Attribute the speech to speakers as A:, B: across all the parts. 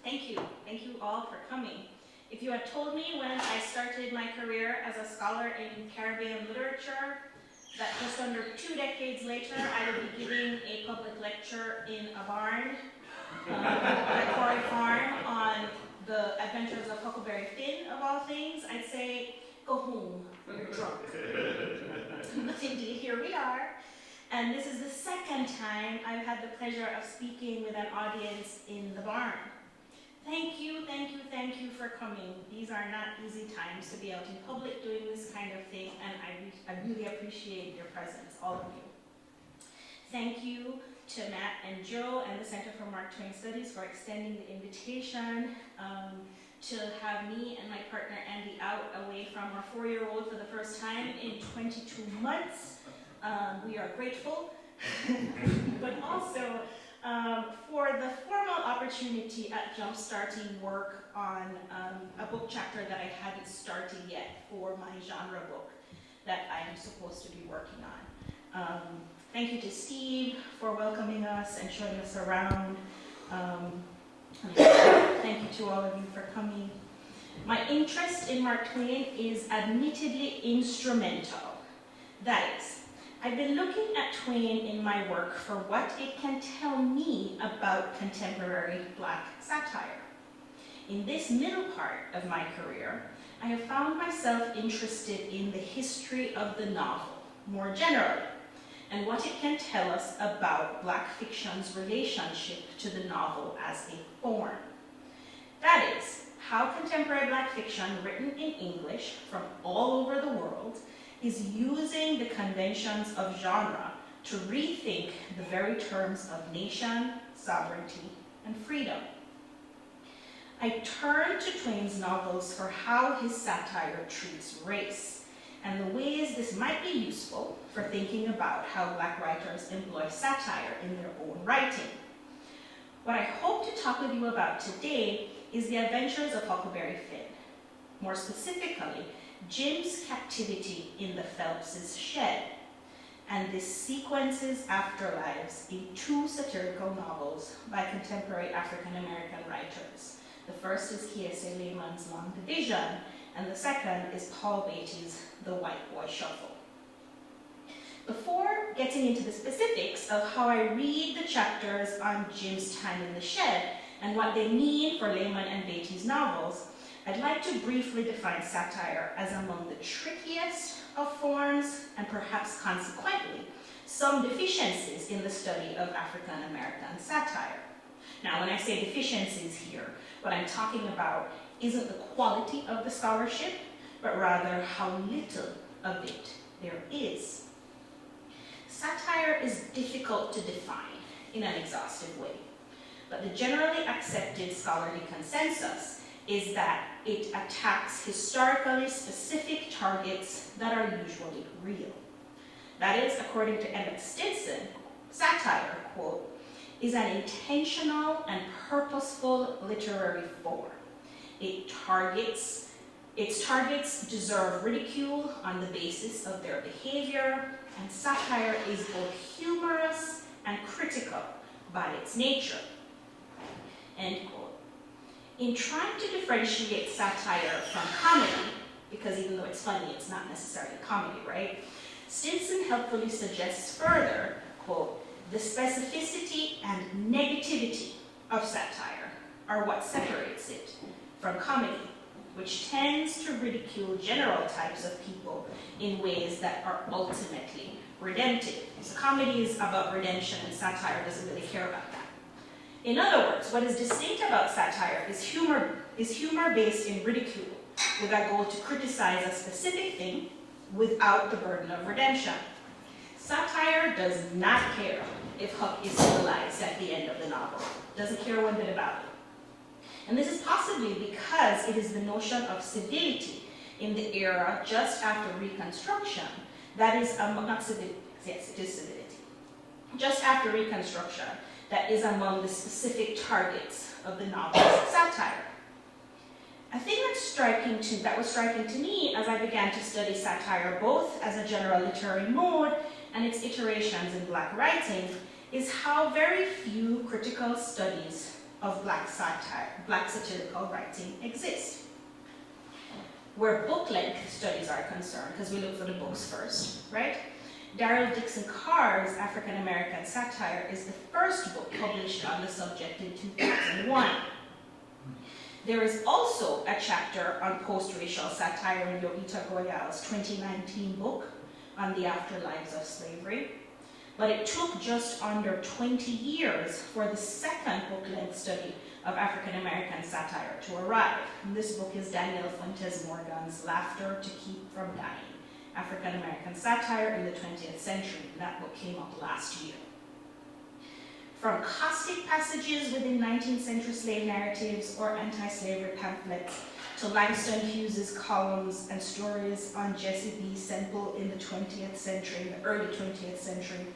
A: Thank you. Thank you all for coming. If you had told me when I started my career as a scholar in Caribbean literature that just under 2 decades later I would be giving a public lecture in a barn at Quarry Farm on the Adventures of Huckleberry Finn, of all things, I'd say, go home, you're drunk. But indeed, here we are. And this is the second time I've had the pleasure of speaking with an audience in the barn. Thank you, thank you, thank you for coming. These are not easy times to be out in public doing this kind of thing, and I really appreciate your presence, all of you. Thank you to Matt and Joe and the Center for Mark Twain Studies for extending the invitation to have me and my partner Andy out away from our 4-year-old for the first time in 22 months. We are grateful, but also for the formal opportunity at jumpstarting work on a book chapter that I hadn't started yet for my genre book that I'm supposed to be working on. Thank you to Steve for welcoming us and showing us around. Thank you to all of you for coming. My interest in Mark Twain is admittedly instrumental. That is, I've been looking at Twain in my work for what it can tell me about contemporary Black satire. In this middle part of my career, I have found myself interested in the history of the novel, more generally, and what it can tell us about Black fiction's relationship to the novel as a form. That is, how contemporary Black fiction written in English from all over the world is using the conventions of genre to rethink the very terms of nation, sovereignty, and freedom. I turn to Twain's novels for how his satire treats race, and the ways this might be useful for thinking about how Black writers employ satire in their own writing. What I hope to talk with you about today is the adventures of Huckleberry Finn. More specifically, Jim's captivity in the Phelps' shed, and this sequences afterlives in 2 satirical novels by contemporary African-American writers. The first is Kiese Laymon's Long Division, and the second is Paul Beatty's The White Boy Shuffle. Before getting into the specifics of how I read the chapters on Jim's time in the shed and what they mean for Laymon and Beatty's novels, I'd like to briefly define satire as among the trickiest of forms, and perhaps consequently, some deficiencies in the study of African-American satire. Now, when I say deficiencies here, what I'm talking about isn't the quality of the scholarship, but rather how little of it there is. Satire is difficult to define in an exhaustive way, but the generally accepted scholarly consensus is that it attacks historically specific targets that are usually real. That is, according to Emmett Stinson, satire, quote, is an intentional and purposeful literary form. Its targets deserve ridicule on the basis of their behavior, and satire is both humorous and critical by its nature, end quote. In trying to differentiate satire from comedy, because even though it's funny, it's not necessarily comedy, right? Stinson helpfully suggests further, quote, the specificity and negativity of satire are what separates it from comedy, which tends to ridicule general types of people in ways that are ultimately redemptive. So comedy is about redemption, and satire doesn't really care about that. In other words, what is distinct about satire is humor based in ridicule, with a goal to criticize a specific thing without the burden of redemption. Satire does not care if Huck is civilized at the end of the novel. Doesn't care one bit about it. And this is possibly because it is the notion of civility in the era just after Reconstruction that is, not civility, yes, it is civility. Just after Reconstruction, that is among the specific targets of the novel's satire. A thing that was striking to me as I began to study satire both as a general literary mode and its iterations in Black writing is how very few critical studies of black satire, black satirical writing exist. Where book length studies are concerned, because we look for the books first, right? Darrell Dixon Carr's African American Satire is the first book published on the subject in 2001. There is also a chapter on post-racial satire in Lolita Goyal's 2019 book on the afterlives of slavery, but it took just under 20 years for the second book-length study of African American satire to arrive. And this book is Daniel Fuentes Morgan's Laughter to Keep from Dying, African American Satire in the 20th Century. And that book came up last year. From caustic passages within 19th century slave narratives or anti-slavery pamphlets to Langston Hughes's columns and stories on Jesse B. Semple in the 20th century, the early 20th century,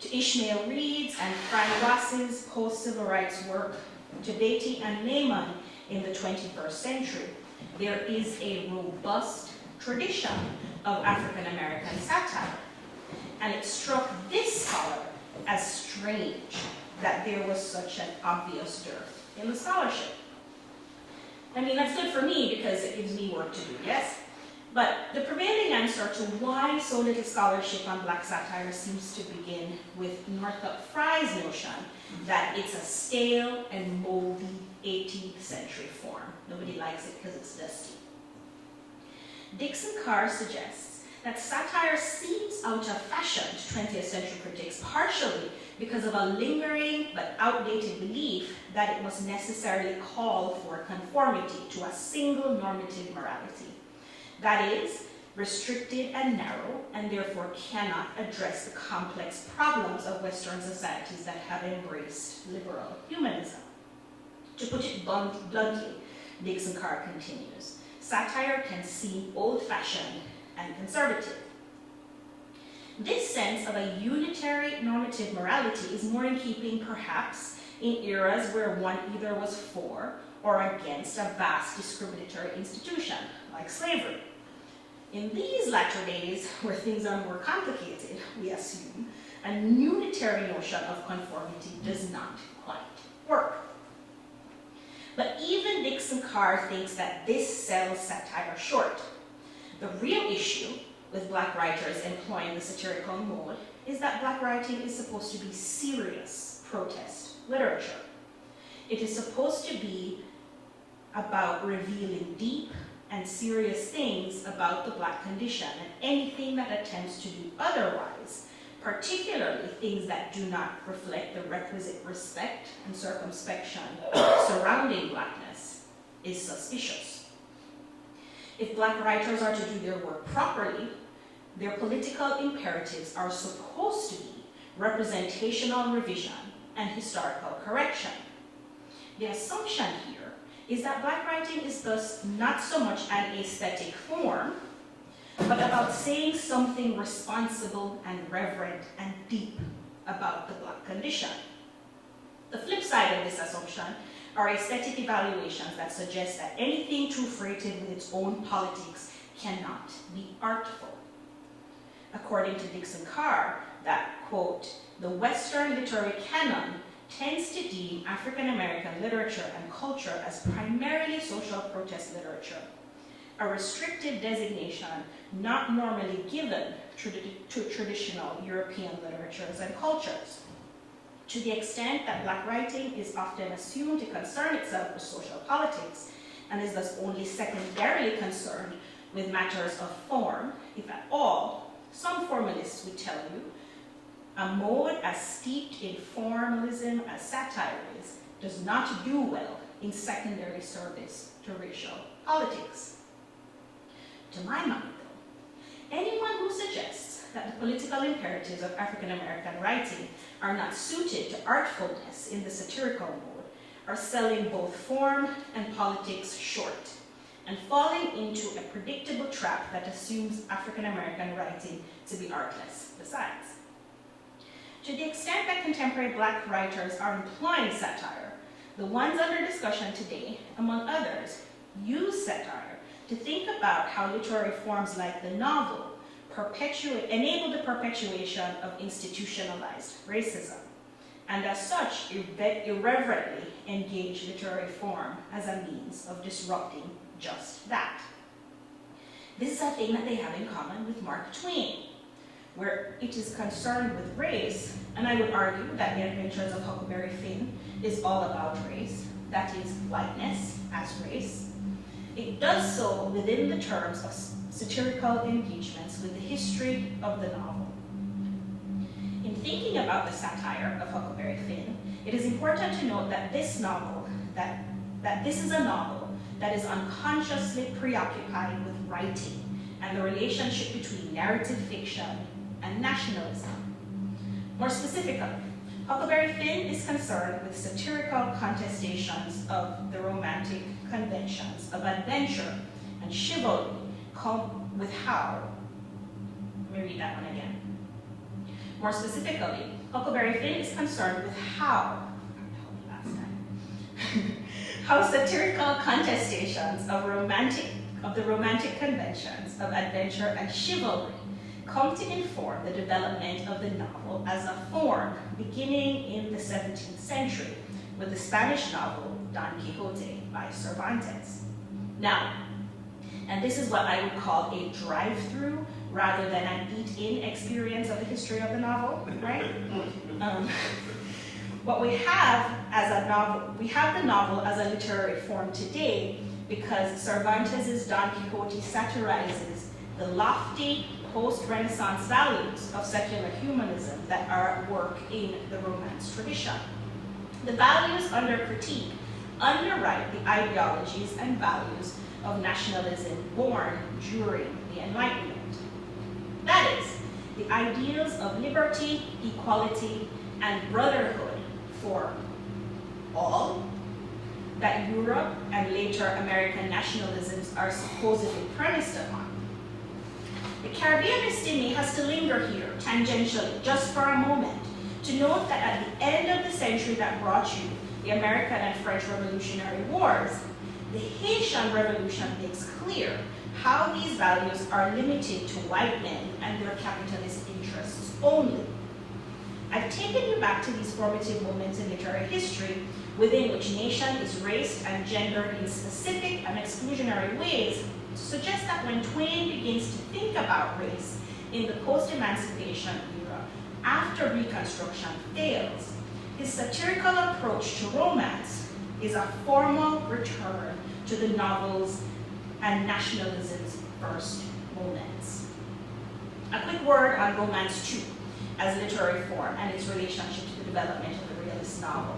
A: to Ishmael Reed's and Frank Ross's post-civil rights work, to Beatty and Laymon in the 21st century, there is a robust tradition of African American satire. And it struck this scholar as strange that there was such an obvious dearth in the scholarship. I mean, that's good for me because it gives me work to do, yes? But the prevailing answer to why so little scholarship on black satire seems to begin with Northrop Frye's notion that it's a stale and moldy 18th century form. Nobody likes it because it's dusty. Dixon Carr suggests that satire seems out of fashion to 20th century critics, partially because of a lingering but outdated belief that it must necessarily call for conformity to a single normative morality. That is, restricted and narrow, and therefore cannot address the complex problems of Western societies that have embraced liberal humanism. To put it bluntly, Dixon Carr continues, satire can seem old-fashioned and conservative. This sense of a unitary normative morality is more in keeping, perhaps, in eras where one either was for or against a vast discriminatory institution, like slavery. In these latter days, where things are more complicated, we assume, a unitary notion of conformity does not quite work. But even Dixon Carr thinks that this sells satire short. The real issue with black writers employing the satirical mode is that black writing is supposed to be serious protest literature. It is supposed to be about revealing deep and serious things about the black condition, and anything that attempts to do otherwise, particularly things that do not reflect the requisite respect and circumspection surrounding blackness, is suspicious. If black writers are to do their work properly, their political imperatives are supposed to be representational revision and historical correction. The assumption here is that black writing is thus not so much an aesthetic form, but about saying something responsible and reverent and deep about the black condition. The flip side of this assumption are aesthetic evaluations that suggest that anything too freighted with its own politics cannot be artful. According to Dixon Carr, that, quote, the Western literary canon tends to deem African American literature and culture as primarily social protest literature, a restrictive designation not normally given to traditional European literatures and cultures. To the extent that black writing is often assumed to concern itself with social politics and is thus only secondarily concerned with matters of form, if at all, some formalists would tell you, a mode as steeped in formalism as satire is does not do well in secondary service to racial politics. To my mind, though, anyone who suggests that the political imperatives of African American writing are not suited to artfulness in the satirical mode are selling both form and politics short and falling into a predictable trap that assumes African American writing to be artless besides. To the extent that contemporary black writers are employing satire, the ones under discussion today, among others, use satire to think about how literary forms like the novel enable the perpetuation of institutionalized racism, and as such, irreverently engage literary form as a means of disrupting just that. This is a thing that they have in common with Mark Twain, where it is concerned with race, and I would argue that The Adventures of Huckleberry Finn is all about race, that is, whiteness as race. It does so within the terms of satirical engagements with the history of the novel. In thinking about the satire of Huckleberry Finn, it is important to note that this is a novel that is unconsciously preoccupied with writing and the relationship between narrative fiction and nationalism. More specifically, Huckleberry Finn is concerned with satirical contestations of the romantic conventions of adventure and chivalry, with how, let me read that one again. More specifically, Huckleberry Finn is concerned with how satirical contestations of the romantic conventions of adventure and chivalry come to inform the development of the novel as a form beginning in the 17th century with the Spanish novel Don Quixote by Cervantes. Now, and this is what I would call a drive-through rather than an eat-in experience of the history of the novel, right? What we have as a novel, we have the novel as a literary form today because Cervantes' Don Quixote satirizes the lofty post-Renaissance values of secular humanism that are at work in the Romance tradition. The values under critique underwrite the ideologies and values of nationalism born during the Enlightenment. That is, the ideals of liberty, equality, and brotherhood for all that Europe and later American nationalisms are supposedly premised upon. The Caribbeanist in me has to linger here, tangentially, just for a moment, to note that at the end of the century that brought you the American and French Revolutionary Wars, the Haitian Revolution makes clear how these values are limited to white men and their capitalist interests only. I've taken you back to these formative moments in literary history within which nation is raced and gendered in specific and exclusionary ways to suggest that when Twain begins to think about race in the post-emancipation era after Reconstruction fails, his satirical approach to romance is a formal return to the novel's and nationalism's first moments. A quick word on romance too, as literary form and its relationship to the development of the realist novel.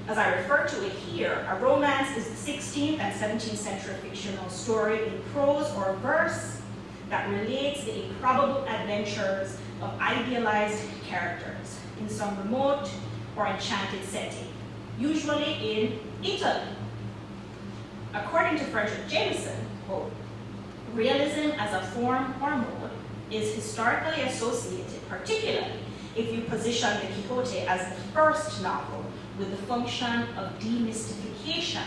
A: As I refer to it here, a romance is the 16th and 17th century fictional story in prose or verse that relates the improbable adventures of idealized characters in some remote or enchanted setting, usually in Italy. According to Frederick Jameson, quote, realism as a form or mode is historically associated, particularly if you position the Quixote as the first novel with the function of demystification.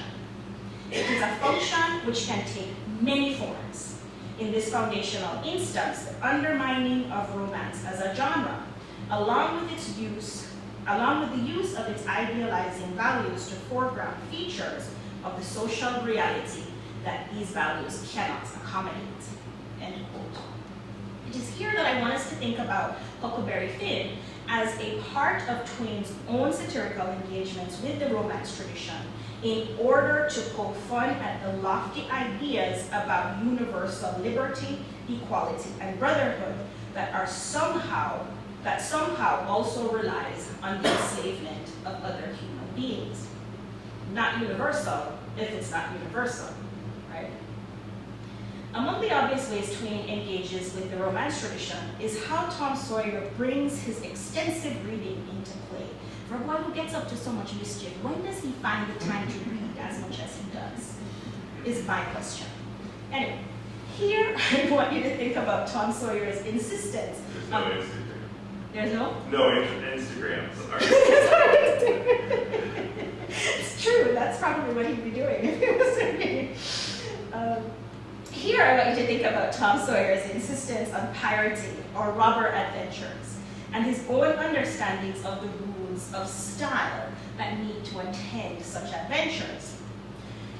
A: It is a function which can take many forms. In this foundational instance, the undermining of romance as a genre, along with the use of its idealizing values to foreground features of the social reality that these values cannot accommodate, end quote. It is here that I want us to think about Huckleberry Finn as a part of Twain's own satirical engagements with the Romance tradition in order to poke fun at the lofty ideas about universal liberty, equality, and brotherhood that somehow also relies on the enslavement of other human beings. Not universal if it's not universal, right? Among the obvious ways Twain engages with the Romance tradition is how Tom Sawyer brings his extensive reading into play. For a boy who gets up to so much mischief, when does he find the time to read as much as he does, is my question. Anyway, here I want you to think about Tom Sawyer's insistence.
B: There's no Instagram.
A: There's no?
B: No Instagram, sorry.
A: It's true, that's probably what he'd be doing if he was reading. Here I want you to think about Tom Sawyer's insistence on pirating or robber adventures and his own understandings of the rules of style that need to attend such adventures.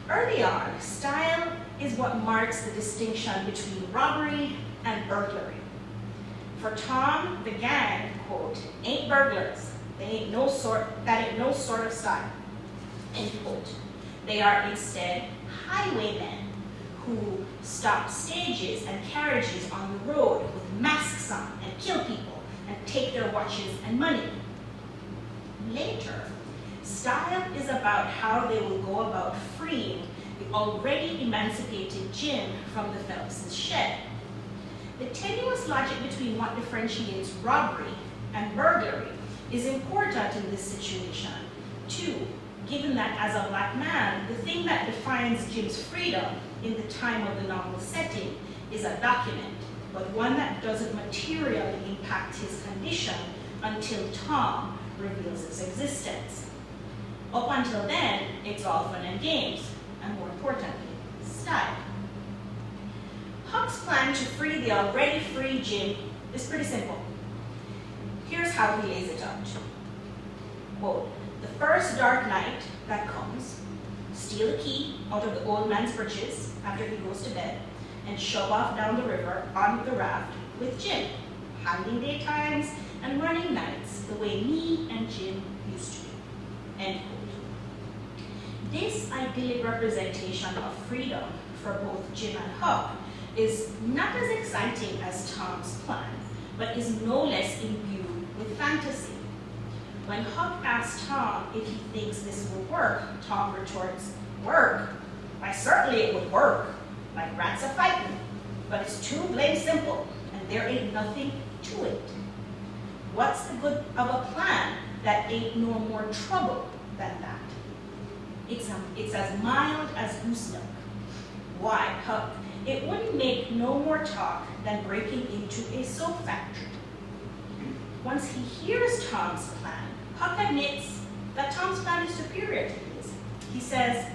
A: Early on, style is what marks the distinction between robbery and burglary. For Tom, the gang, quote, ain't burglars. That ain't no sort of style, end quote. They are instead highwaymen who stop stages and carriages on the road with masks on and kill people and take their watches and money. Later, style is about how they will go about freeing the already emancipated Jim from the Phelps' shed. The tenuous logic between what differentiates robbery and burglary is important in this situation, too, given that as a black man, the thing that defines Jim's freedom in the time of the novel setting is a document, but one that doesn't materially impact his condition until Tom reveals its existence. Up until then, it's all fun and games, and more importantly, style. Huck's plan to free the already free Jim is pretty simple. Here's how he lays it out. Quote, the first dark night that comes, steal a key out of the old man's breeches after he goes to bed, and shove off down the river on the raft with Jim, hiding daytimes and running nights the way me and Jim used to do. End quote. This idyllic representation of freedom for both Jim and Huck is not as exciting as Tom's plan, but is no less imbued with fantasy. When Huck asks Tom if he thinks this will work, Tom retorts, work? Why, certainly it would work, like rats are fighting, but it's too blame simple, and there ain't nothing to it. What's the good of a plan that ain't no more trouble than that? It's as mild as goose milk. Why, Huck, it wouldn't make no more talk than breaking into a soap factory. Once he hears Tom's plan, Huck admits that Tom's plan is superior to his. He says,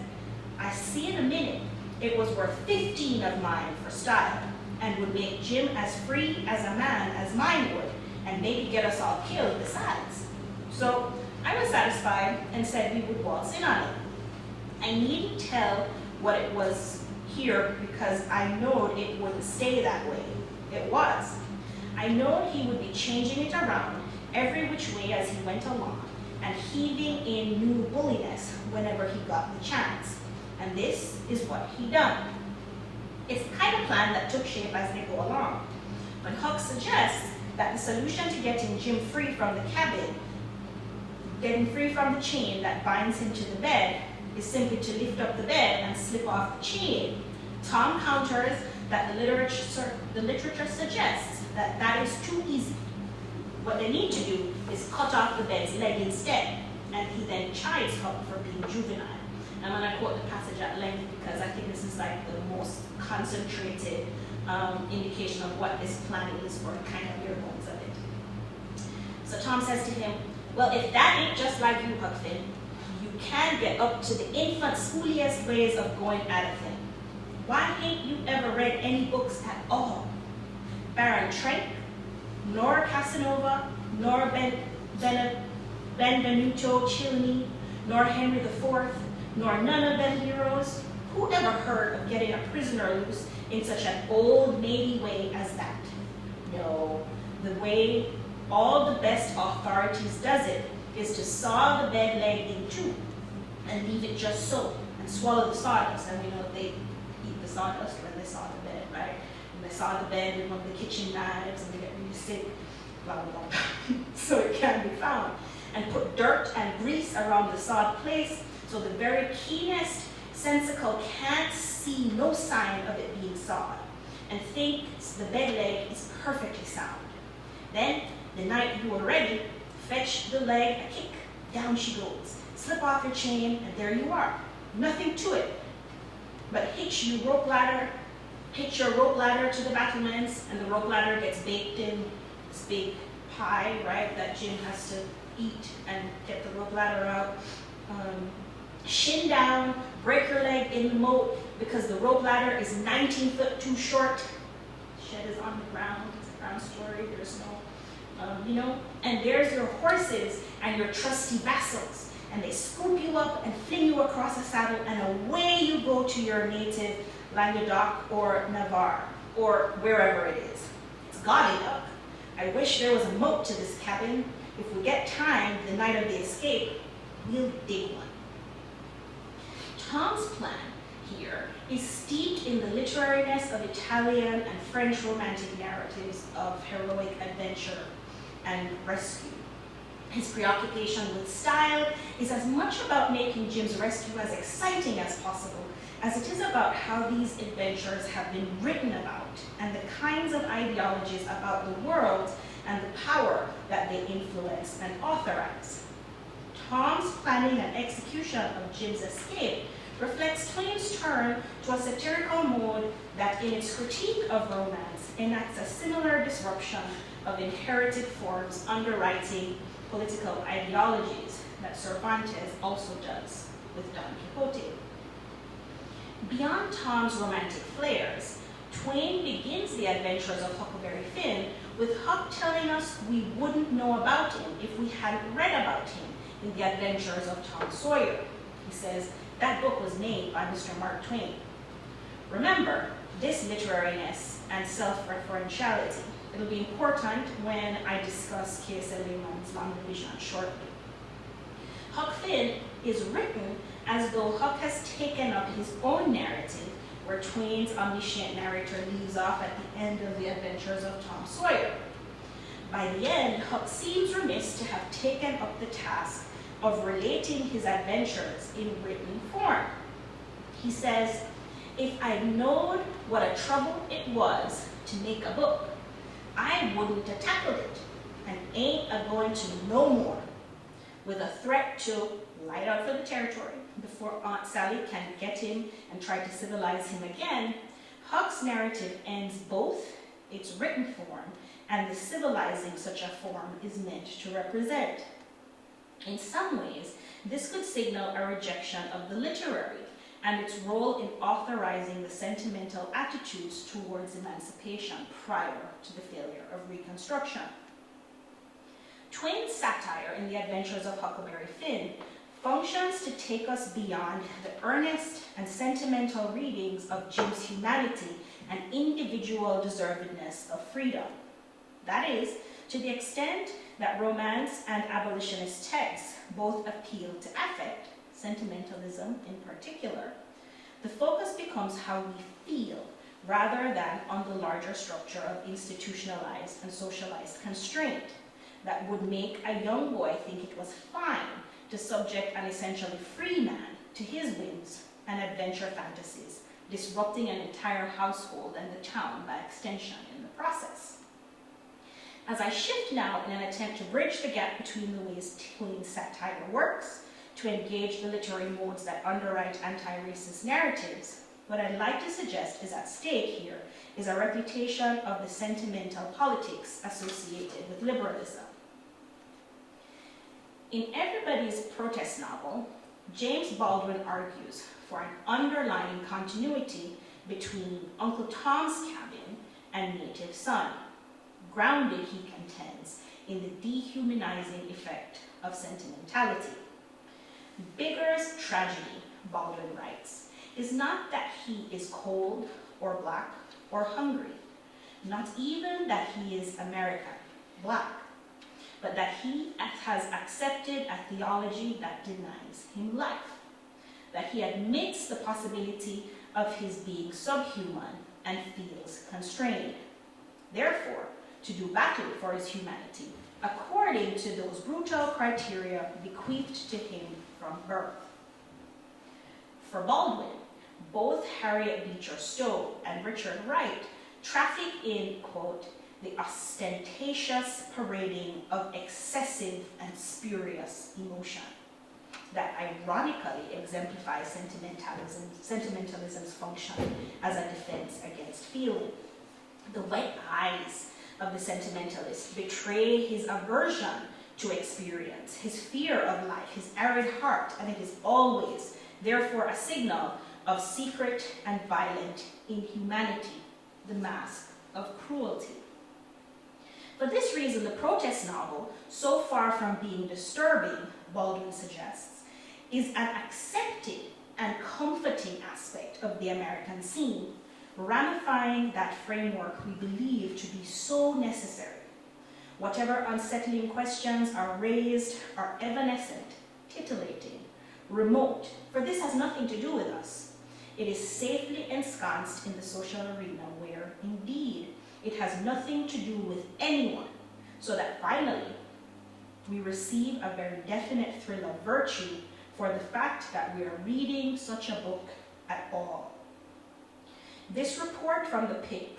A: I see in a minute it was worth 15 of mine for style and would make Jim as free as a man as mine would and maybe get us all killed besides. So I was satisfied and said we would waltz in on it. I needn't tell what it was here because I knowed it wouldn't stay that way. It was. I knowed he would be changing it around every which way as he went along and heaving in new bulliness whenever he got the chance. And this is what he done. It's the kind of plan that took shape as they go along. When Huck suggests that the solution to getting Jim free from the cabin, getting free from the chain that binds him to the bed, is simply to lift up the bed and slip off the chain, Tom counters that the literature suggests that that is too easy. What they need to do is cut off the bed's leg instead, and he then chides Huck for being juvenile. I'm going to quote the passage at length because I think this is like the most concentrated indication of what this plan is or the kind of bare bones of it. So Tom says to him, well, if that ain't just like you, Huck Finn, you can get up to the infant schooliest ways of going at a thing. Why ain't you ever read any books at all? Baron Trenck, nor Casanova, nor Benvenuto Cellini, nor Henry IV, nor none of them heroes. Who ever heard of getting a prisoner loose in such an old Navy way as that? No, the way all the best authorities does it is to saw the bed leg in two and leave it just so and swallow the sawdust. And we know they eat the sawdust when they saw the bed, right? And they saw the bed with one of the kitchen knives and they get really sick, blah, blah, blah, so it can be found. And put dirt and grease around the sawed place so the very keenest sensical can't see no sign of it being sawed and thinks the bed leg is perfectly sound. Then, the night you are ready, fetch the leg a kick, down she goes. Slip off your chain, and there you are. Nothing to it. But hitch your rope ladder to the battlements, and the rope ladder gets baked in this big pie, right, that Jim has to eat and get the rope ladder out. Shin down, break your leg in the moat because the rope ladder is 19 foot too short. Shed is on the ground, it's a ground story, there's no and there's your horses and your trusty vassals, and they scoop you up and fling you across a saddle, and away you go to your native Languedoc or Navarre, or wherever it is. It's gaudy, Huck. I wish there was a moat to this cabin. If we get time the night of the escape, we'll dig one. Tom's plan here is steeped in the literariness of Italian and French romantic narratives of heroic adventure and rescue. His preoccupation with style is as much about making Jim's rescue as exciting as possible as it is about how these adventures have been written about and the kinds of ideologies about the world and the power that they influence and authorize. Tom's planning and execution of Jim's escape reflects Twain's turn to a satirical mode that, in its critique of romance, enacts a similar disruption of inherited forms underwriting political ideologies that Cervantes also does with Don Quixote. Beyond Tom's romantic flares, Twain begins the adventures of Huckleberry Finn with Huck telling us we wouldn't know about him if we hadn't read about him in the adventures of Tom Sawyer. He says, that book was made by Mr. Mark Twain. Remember this literariness and self-referentiality. It'll be important when I discuss Kiese Laymon's long division shortly. Huck Finn is written as though Huck has taken up his own narrative where Twain's omniscient narrator leaves off at the end of the adventures of Tom Sawyer. By the end, Huck seems remiss to have taken up the task of relating his adventures in written form. He says, if I'd known what a trouble it was to make a book, I wouldn't have tackled it, and ain't a-going to no more, with a threat to light out for the territory before Aunt Sally can get him and try to civilize him again. Huck's narrative ends both its written form and the civilizing such a form is meant to represent. In some ways, this could signal a rejection of the literary and its role in authorizing the sentimental attitudes towards emancipation prior to the failure of Reconstruction. Twain's satire in The Adventures of Huckleberry Finn functions to take us beyond the earnest and sentimental readings of Jim's humanity and individual deservedness of freedom. That is, to the extent that romance and abolitionist texts both appeal to affect, sentimentalism in particular, the focus becomes how we feel rather than on the larger structure of institutionalized and socialized constraint that would make a young boy think it was fine to subject an essentially free man to his whims and adventure fantasies, disrupting an entire household and the town by extension in the process. As I shift now in an attempt to bridge the gap between the ways Twain's satire works to engage the literary modes that underwrite anti-racist narratives, what I'd like to suggest is at stake here is a refutation of the sentimental politics associated with liberalism. In Everybody's Protest novel, James Baldwin argues for an underlying continuity between Uncle Tom's Cabin and Native Son, grounded, he contends, in the dehumanizing effect of sentimentality. Bigger's tragedy, Baldwin writes, is not that he is cold or black or hungry, not even that he is American, black, but that he has accepted a theology that denies him life, that he admits the possibility of his being subhuman and feels constrained. Therefore, to do battle for his humanity, according to those brutal criteria bequeathed to him from birth. For Baldwin, both Harriet Beecher Stowe and Richard Wright traffic in, quote, the ostentatious parading of excessive and spurious emotion that ironically exemplifies sentimentalism's function as a defense against feeling. The wet eyes of the sentimentalist betray his aversion to experience, his fear of life, his arid heart, and it is always, therefore, a signal of secret and violent inhumanity, the mask of cruelty. For this reason, the protest novel, so far from being disturbing, Baldwin suggests, is an accepted and comforting aspect of the American scene, ramifying that framework we believe to be so necessary. Whatever unsettling questions are raised are evanescent, titillating, remote, for this has nothing to do with us. It is safely ensconced in the social arena where, indeed, it has nothing to do with anyone, so that finally, we receive a very definite thrill of virtue for the fact that we are reading such a book at all. This report from the pit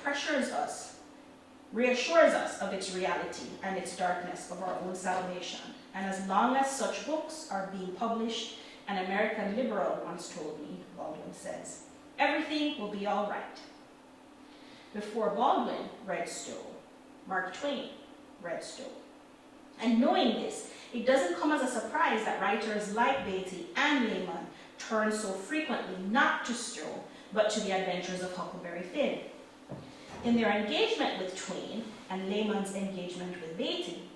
A: reassures us of its reality and its darkness of our own salvation. And as long as such books are being published, an American liberal once told me, Baldwin says, everything will be all right. Before Baldwin read Stowe, Mark Twain read Stowe. And knowing this, it doesn't come as a surprise that writers like Beatty and Laymon turn so frequently not to Stowe, but to the adventures of Huckleberry Finn. In their engagement with Twain and Laymon's engagement with Beatty,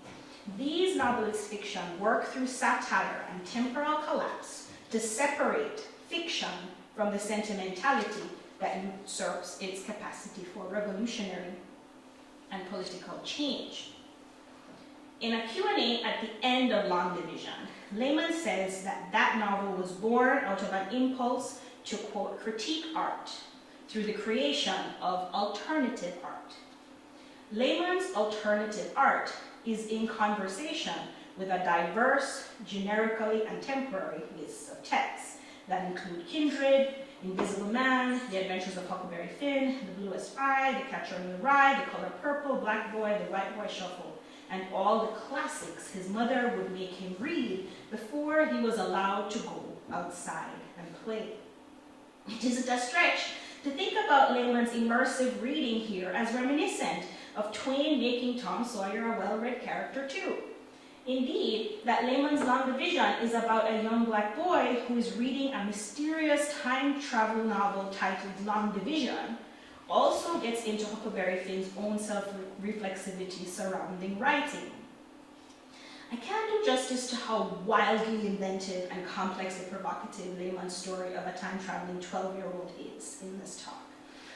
A: these novelists' fiction work through satire and temporal collapse to separate fiction from the sentimentality that usurps its capacity for revolutionary and political change. In a Q&A at the end of Long Division, Laymon says that that novel was born out of an impulse to, quote, critique art through the creation of alternative art. Laymon's alternative art is in conversation with a diverse, generically and temporary list of texts that include Kindred, Invisible Man, The Adventures of Huckleberry Finn, The Bluest Eye, The Catcher in the Rye, The Color Purple, Black Boy, The White Boy Shuffle, and all the classics his mother would make him read before he was allowed to go outside and play. It isn't a stretch to think about Laymon's immersive reading here as reminiscent of Twain making Tom Sawyer a well-read character too. Indeed, that Laymon's Long Division is about a young black boy who is reading a mysterious time travel novel titled Long Division also gets into Huckleberry Finn's own self-reflexivity surrounding writing. I can't do justice to how wildly inventive and complexly provocative Laymon's story of a time-traveling 12-year-old is in this talk,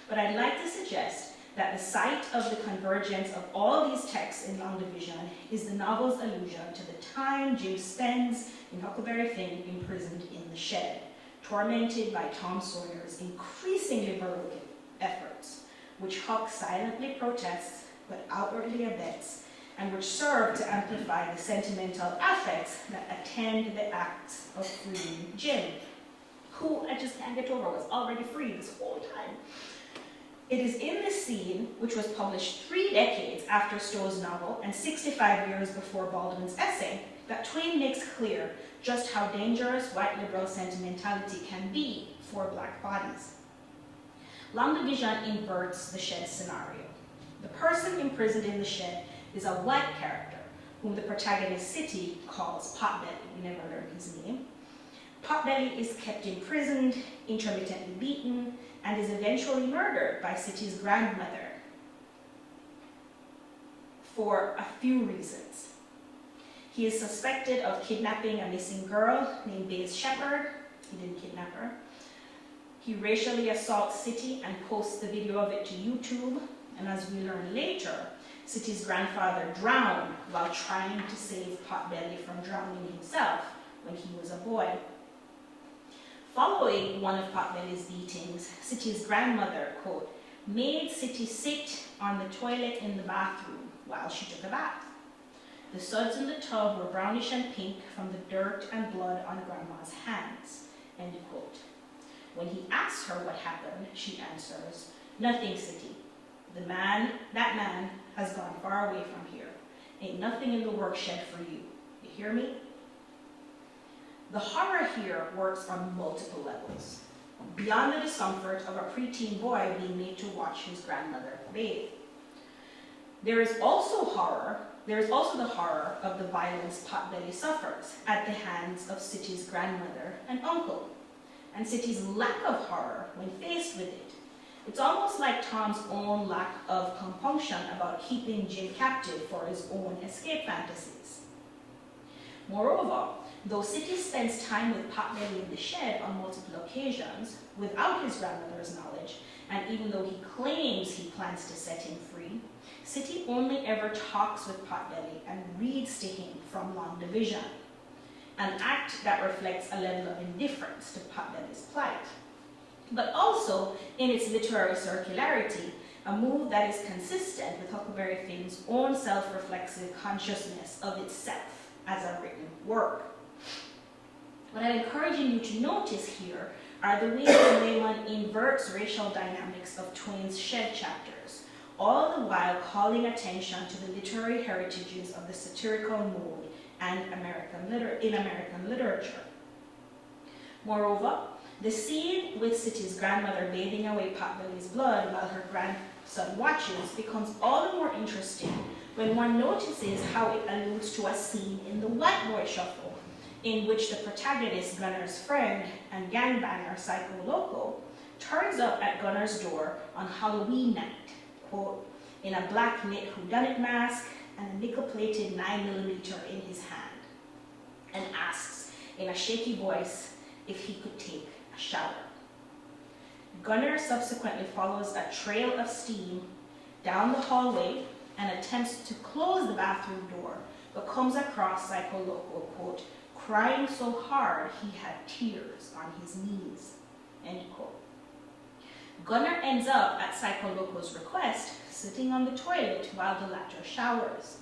A: but I'd like to suggest that the site of the convergence of all these texts in Long Division is the novel's allusion to the time Jim spends in Huckleberry Finn imprisoned in the shed, tormented by Tom Sawyer's increasingly baroque efforts, which Huck silently protests but outwardly abets, and which serve to amplify the sentimental affects that attend the acts of freeing Jim, who, I just can't get over, was already free this whole time. It is in this scene, which was published 3 decades after Stowe's novel and 65 years before Baldwin's essay, that Twain makes clear just how dangerous white liberal sentimentality can be for black bodies. Long Division inverts the shed scenario. The person imprisoned in the shed is a white character, whom the protagonist City calls Potbelly. We never learn his name. Potbelly is kept imprisoned, intermittently beaten, and is eventually murdered by City's grandmother for a few reasons. He is suspected of kidnapping a missing girl named Baze Shepherd. He didn't kidnap her. He racially assaults City and posts the video of it to YouTube, and as we learn later, City's grandfather drowned while trying to save Potbelly from drowning himself when he was a boy. Following one of Potbelly's beatings, City's grandmother, quote, made City sit on the toilet in the bathroom while she took a bath. The suds in the tub were brownish and pink from the dirt and blood on Grandma's hands, end quote. When he asks her what happened, she answers, nothing, City. That man has gone far away from here. Ain't nothing in the work shed for you. You hear me? The horror here works on multiple levels, beyond the discomfort of a preteen boy being made to watch his grandmother bathe. There is also the horror of the violence Potbelly suffers at the hands of City's grandmother and uncle, and City's lack of horror when faced with it, It's almost like Tom's own lack of compunction about keeping Jim captive for his own escape fantasies. Moreover, though City spends time with Potbelly in the shed on multiple occasions without his grandmother's knowledge, and even though he claims he plans to set him free, City only ever talks with Potbelly and reads to him from long division, an act that reflects a level of indifference to Potbelly's plight, but also in its literary circularity, a move that is consistent with Huckleberry Finn's own self-reflexive consciousness of itself as a written work. What I'm encouraging you to notice here are the ways that Laymon inverts racial dynamics of Twain's shed chapters, all the while calling attention to the literary heritages of the satirical mode and in American literature. Moreover, the scene with City's grandmother bathing away Potbelly's blood while her grandson watches becomes all the more interesting when one notices how it alludes to a scene in the White Boy Shuffle, in which the protagonist, Gunner's friend and gangbanger Psycho Loco, turns up at Gunner's door on Halloween night, quote, in a black knit whodunit mask and a nickel-plated 9mm in his hand, and asks in a shaky voice if he could take a shower. Gunner subsequently follows a trail of steam down the hallway and attempts to close the bathroom door, but comes across Psycho Loco, quote, crying so hard he had tears on his knees, end quote. Gunner ends up, at Psycho Loco's request, sitting on the toilet while the latter showers.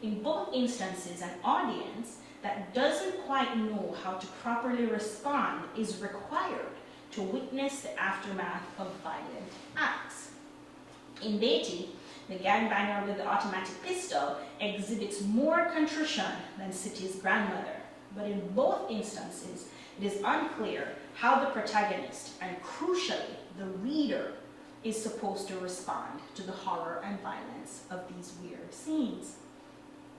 A: In both instances, an audience that doesn't quite know how to properly respond is required to witness the aftermath of violent acts. In Beatty, the gangbanger with the automatic pistol exhibits more contrition than City's grandmother, but in both instances, it is unclear how the protagonist, and crucially, the reader, is supposed to respond to the horror and violence of these weird scenes.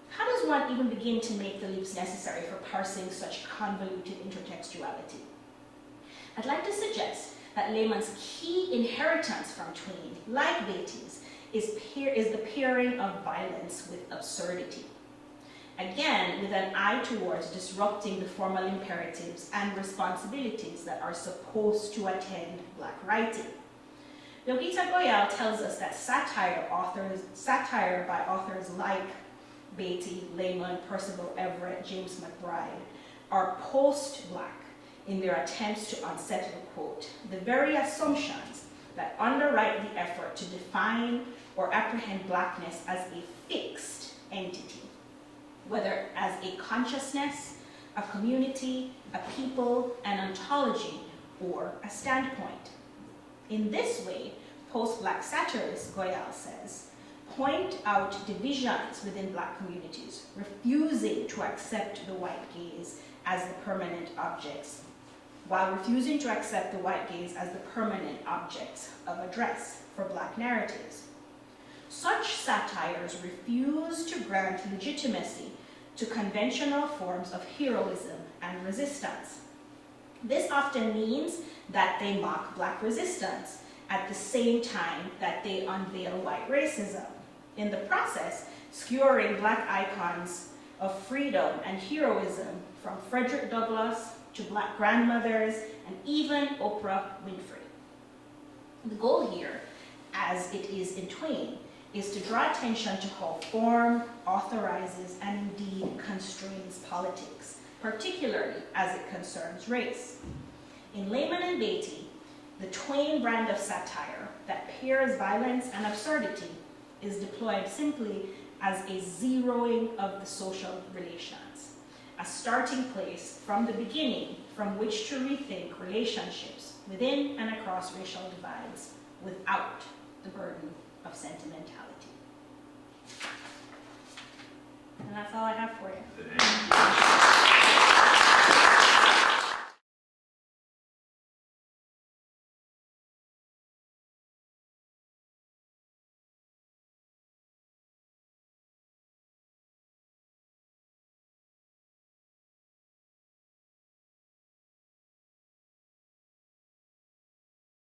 A: How does one even begin to make the leaps necessary for parsing such convoluted intertextuality? I'd like to suggest that Laymon's key inheritance from Twain, like Beatty's, is the pairing of violence with absurdity. Again, with an eye towards disrupting the formal imperatives and responsibilities that are supposed to attend Black writing. Logita Goyal tells us that satire by authors like Beatty, Laymon, Percival Everett, James McBride are post-Black in their attempts to unsettle, quote, the very assumptions that underwrite the effort to define or apprehend Blackness as a fixed entity, whether as a consciousness, a community, a people, an ontology, or a standpoint. In this way, post-Black satirists, Goyal says, point out divisions within Black communities, refusing to accept the white gaze as the permanent objects, while refusing to accept the white gaze as the permanent objects of address for Black narratives. Such satires refuse to grant legitimacy to conventional forms of heroism and resistance. This often means that they mock Black resistance at the same time that they unveil white racism, in the process skewering Black icons of freedom and heroism from Frederick Douglass to Black grandmothers and even Oprah Winfrey. The goal here, as it is in Twain, is to draw attention to how form authorizes and indeed constrains politics, particularly as it concerns race. In Laymon and Beatty, the Twain brand of satire that pairs violence and absurdity is deployed simply as a zeroing of the social relations, a starting place from the beginning from which to rethink relationships within and across racial divides without the burden of sentimentality. And that's all I have for you.